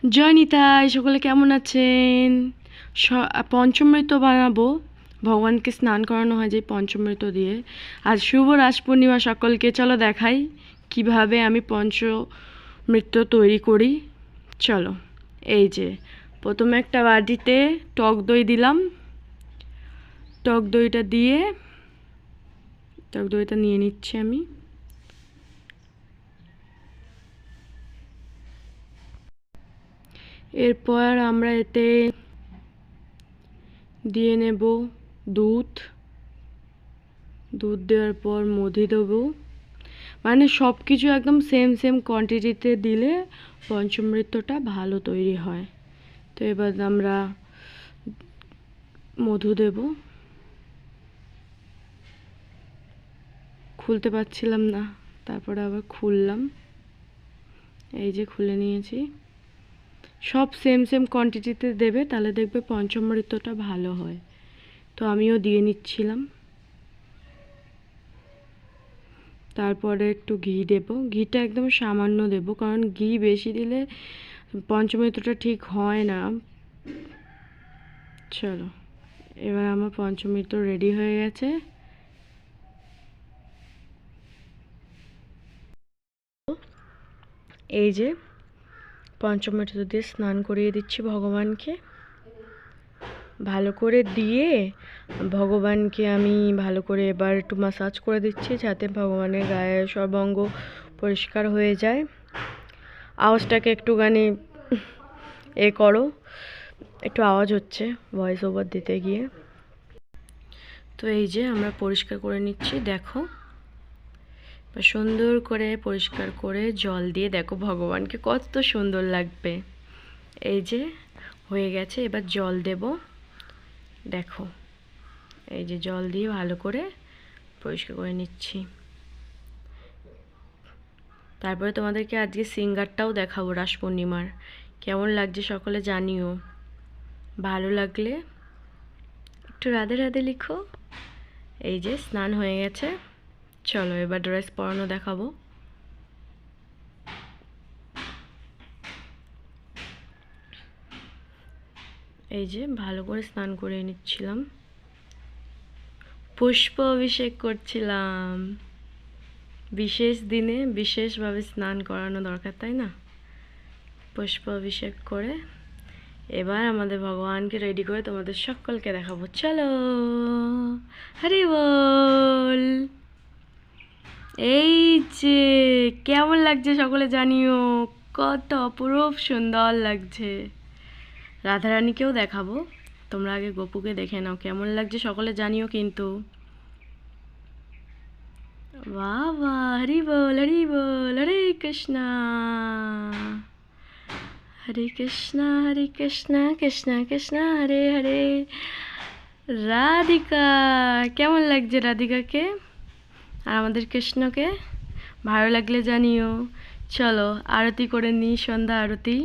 জয় নিতাই, সকলে কেমন আছেন? পঞ্চমৃত বানাবো, ভগবানকে স্নান করানো হয় যে পঞ্চমৃত দিয়ে। আজ শুভ রাস পূর্ণিমা, সকলকে চলো দেখাই কিভাবে আমি পঞ্চমৃত তৈরি করি। চলো, এই যে প্রথমে একটা বাটিতে টক দই দিলাম। টক দইটা নিয়ে নিচ্ছি আমি। এরপর আমরা এতে দিয়ে নেব দুধ দেওয়ার পর মধু দেবো। মানে সব কিছু একদম সেম কোয়ান্টিটিতে দিলে পঞ্চমৃতটা ভালো তৈরি হয়। তো এবার আমরা মধু দেব। খুলতে পারছিলাম না, তারপরে আবার খুললাম। এই যে খুলে নিয়েছি। সব সেম কোয়ান্টিটিতে দেবে, তাহলে দেখবে পঞ্চমৃতটা ভালো হয়। তো আমিও দিয়ে নিচ্ছিলাম। তারপরে একটু ঘি দেব। ঘিটা একদম সামান্য দেব, কারণ ঘি বেশি দিলে পঞ্চমৃতটা ঠিক হয় না। চলো, এবার আমার পঞ্চমৃত রেডি হয়ে গেছে। এই যে পঞ্চমৃত দিয়ে স্নান করিয়ে দিচ্ছি ভগবানকে। ভালো করে দিয়ে ভগবানকে আমি ভালো করে এবার একটু ম্যাসাজ করে দিচ্ছি, যাতে ভগবানের গায়ে সর্বাঙ্গ পরিষ্কার হয়ে যায়। আওয়াজটাকে একটুখানি করো, একটু আওয়াজ হচ্ছে ভয়েস ওভার দিতে গিয়ে। তো এই যে আমরা পরিষ্কার করে নিচ্ছি, দেখো সুন্দর করে পরিষ্কার করে জল দিয়ে দেখো ভগবানকে কত সুন্দর লাগবে। এই যে হয়ে গেছে, এবার জল দেব। দেখো এই যে জল দিয়ে ভালো করে পরিষ্কার করে নিচ্ছি। তারপরে তোমাদেরকে আজকে সিঙ্গারটাও দেখাবো রাস পূর্ণিমার। কেমন লাগছে সকলে জানিও। ভালো লাগলে একটু রাধে রাধে লিখো। এই যে স্নান হয়ে গেছে, চলো এবার ড্রেস পরানো দেখাবো। এই যে ভালো করে স্নান করে নিচ্ছিলাম, পুষ্প অভিষেক করছিলাম। বিশেষ দিনে বিশেষভাবে স্নান করানো দরকার, তাই না? পুষ্প অভিষেক করে এবার আমাদের ভগবানকে রেডি করে তোমাদের সকলকে দেখাবো। চলো, হরি বল। এই যে কেমন লাগছে সকলে জানিও, কত অপরূপ সুন্দর লাগছে। রাধারানীকেও দেখাবো, তোমরা আগে গোপুকে দেখে নাও কেমন লাগছে সকলে জানিও কিন্তু। বাবা, হরি বল হরি বল, হরে কৃষ্ণা হরে কৃষ্ণা হরে কৃষ্ণা কৃষ্ণা কৃষ্ণা হরে হরে। রাধিকা, কেমন লাগছে রাধিকাকে আর আমাদের কৃষ্ণকে? ভালো লাগলে জানিও। চলো আরতি করে নিই, সন্ধ্যা আরতি।